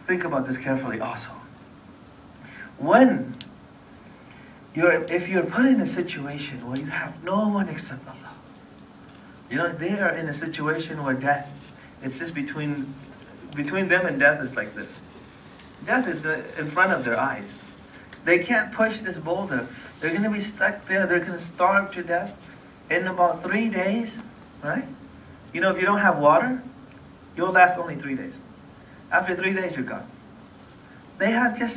think about this carefully also. If you're put in a situation where you have no one except Allah, you know, they are in a situation where death, it's just between them and death is like this. Death is in front of their eyes. They can't push this boulder. They're going to be stuck there. They're going to starve to death in about 3 days, right? You know, if you don't have water, you'll last only 3 days. After 3 days, you're gone. They had just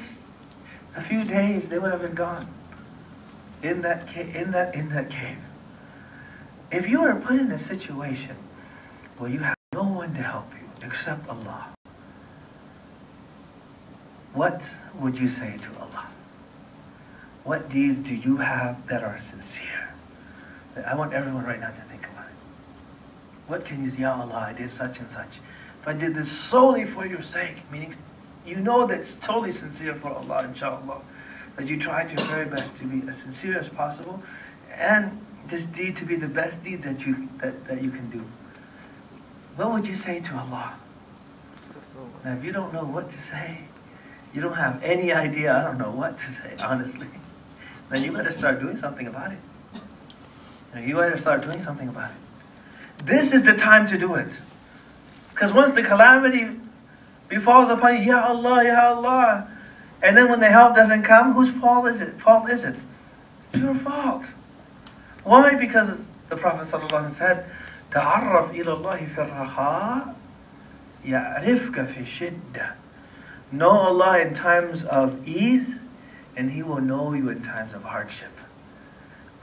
a few days, they would have been gone in that cave. If you are put in a situation where you have no one to help you except Allah, what would you say to Allah? What deeds do you have that are sincere? I want everyone right now to think about it. What can you say? Ya Allah, I did such and such. If I did this solely for your sake, meaning you know that it's totally sincere for Allah, inshallah, that you try your very best to be as sincere as possible, and this deed to be the best deed that you can do. What would you say to Allah? Now, if you don't know what to say, you don't have any idea, I don't know what to say, honestly, then you better start doing something about it. You better start doing something about it. This is the time to do it. Because once the calamity befalls upon you, Ya Allah, Ya Allah, and then when the help doesn't come, whose fault is it? It's your fault. Why? Because the Prophet ﷺ said, تَعَرَّفْ إِلَى اللَّهِ فِي الرَّخَاءِ يَعْرِفْكَ فِي الشِّدَّةِ. Know Allah in times of ease, and He will know you in times of hardship.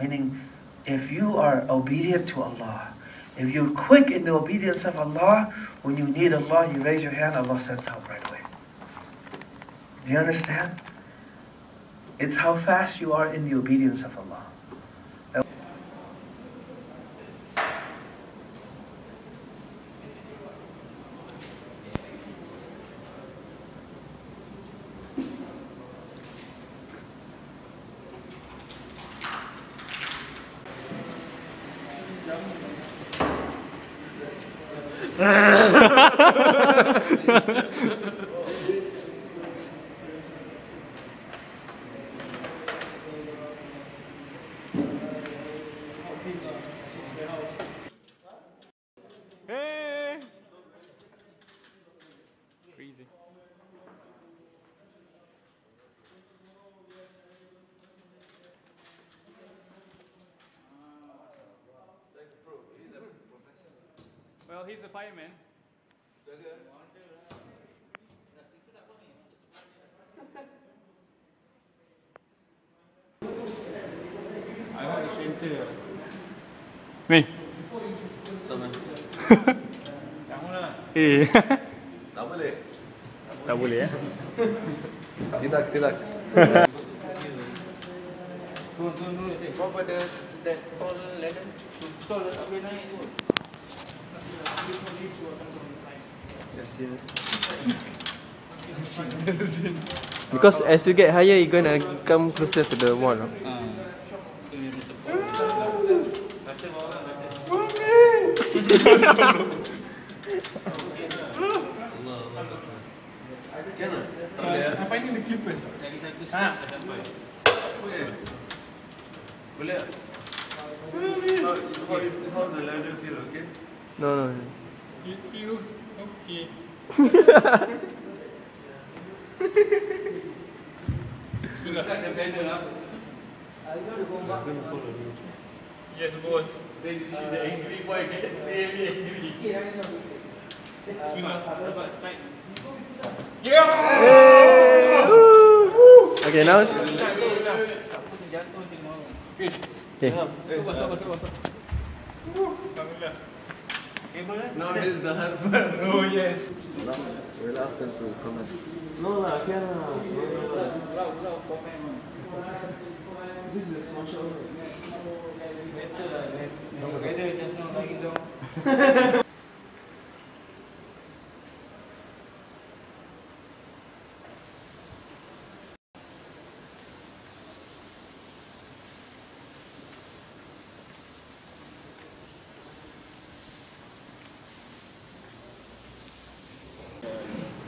Meaning, if you are obedient to Allah, if you're quick in the obedience of Allah, when you need Allah, you raise your hand, Allah sends help right away. Do you understand? It's how fast you are in the obedience of Allah. Hey! Crazy. Well, he's a fireman. I want to shelter. Me? Sama. Tak boleh. Tak boleh ya? Tidak. Turun. Kau pada that tall ladder. Tall tak boleh naik tu. Because as you get higher, you're gonna come closer to the wall. I'm finding the clippers. Boleh. How the ladder feel, okay? No. It feels okay. Yes, boss. Then you see the angry boy get very angry. Okay, now. Okay. Masuk. Now this is the hard part. Oh yes. We'll ask them to comment. No lah, can lah. This is mashallah. Better lah. Better just not lying down.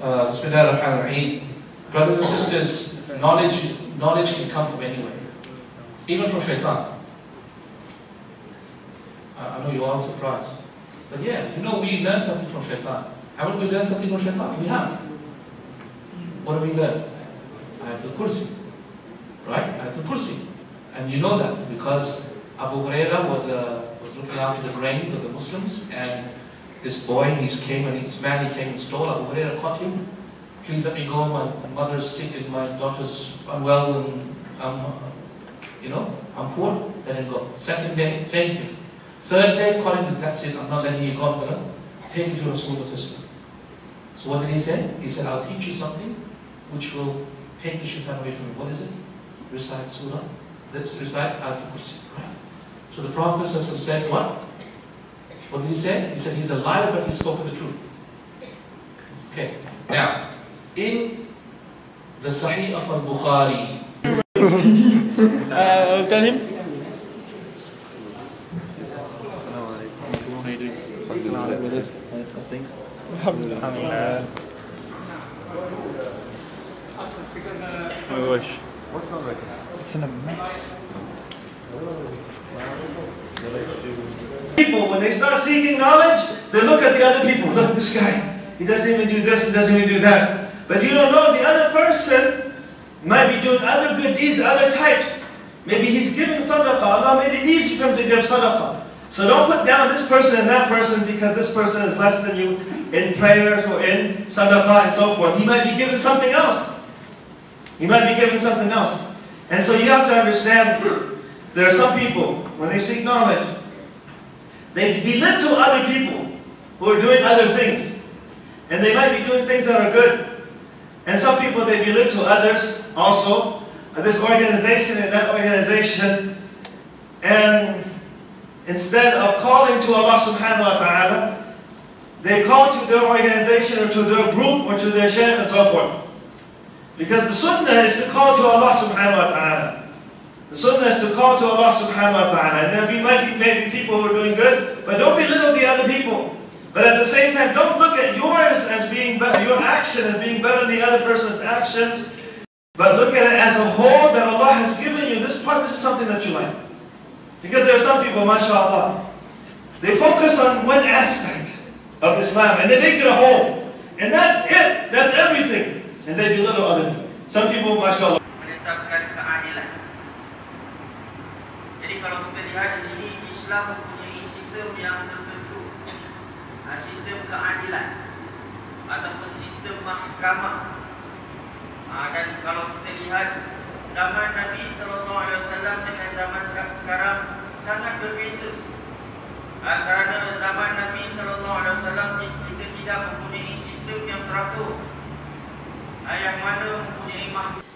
Bismillahirrahmanirrahim. Brothers and sisters, knowledge can come from anywhere, even from shaitan. I know you're all surprised, but yeah, you know we learned something from shaitan. Haven't we learned something from shaitan? We have. What have we learned? Ayatul Kursi, right? Ayatul Kursi, and you know that because Abu Hurairah was looking after the grains of the Muslims, and this boy, he came and stole. Abu Hurairah caught him. Please let me go. My mother's sick and my daughter's unwell, and I'm poor. Let him go. Second day, same thing. Third day, caught him. That's it. I'm not letting you go. I'm gonna take you to Rasulullah. So what did he say? He said, I'll teach you something which will take the shaitan away from you. What is it? Recite surah. Let's recite Ayatul Kursi. Right? So the Prophet said, what? What did he say? He said he's a liar, but he spoke the truth. Okay. Now, in the Sahih of al-Bukhari, I'll tell him. Alhamdulillah. Oh gosh. What's not right? It's in a mess. People, when they start seeking knowledge, they look at the other people. Look, this guy, he doesn't even do this, he doesn't even do that. But you don't know, the other person might be doing other good deeds, other types. Maybe he's giving sadaqah. Allah made it easy for him to give sadaqah. So don't put down this person and that person because this person is less than you in prayers or in sadaqah and so forth. He might be giving something else. He might be giving something else. And so you have to understand, there are some people, when they seek knowledge, they belittle other people who are doing other things. And they might be doing things that are good. And some people, they belittle others also. This organization and that organization. And instead of calling to Allah subhanahu wa ta'ala, they call to their organization or to their group or to their shaykh and so forth. Because the sunnah is to call to Allah subhanahu wa ta'ala. The sunnah is to call to Allah subhanahu wa ta'ala. And there might be maybe people who are doing good, but don't belittle the other people. But at the same time, don't look at yours as being better, your action as being better than the other person's actions. But look at it as a whole that Allah has given you. This is something that you like. Because there are some people, mashallah, they focus on one aspect of Islam and they make it a whole. And that's it. That's everything. And they belittle other people. Some people, mashallah. Menetapkan keadilan. Jadi kalau kita lihat di sini, Islam mempunyai sistem yang tertentu, sistem keadilan ataupun sistem mahkamah. Dan kalau kita lihat zaman Nabi SAW dengan zaman sekarang sangat berbeza. Kerana zaman Nabi SAW kita tidak mempunyai sistem yang teratur, yang mana mempunyai mahkamah.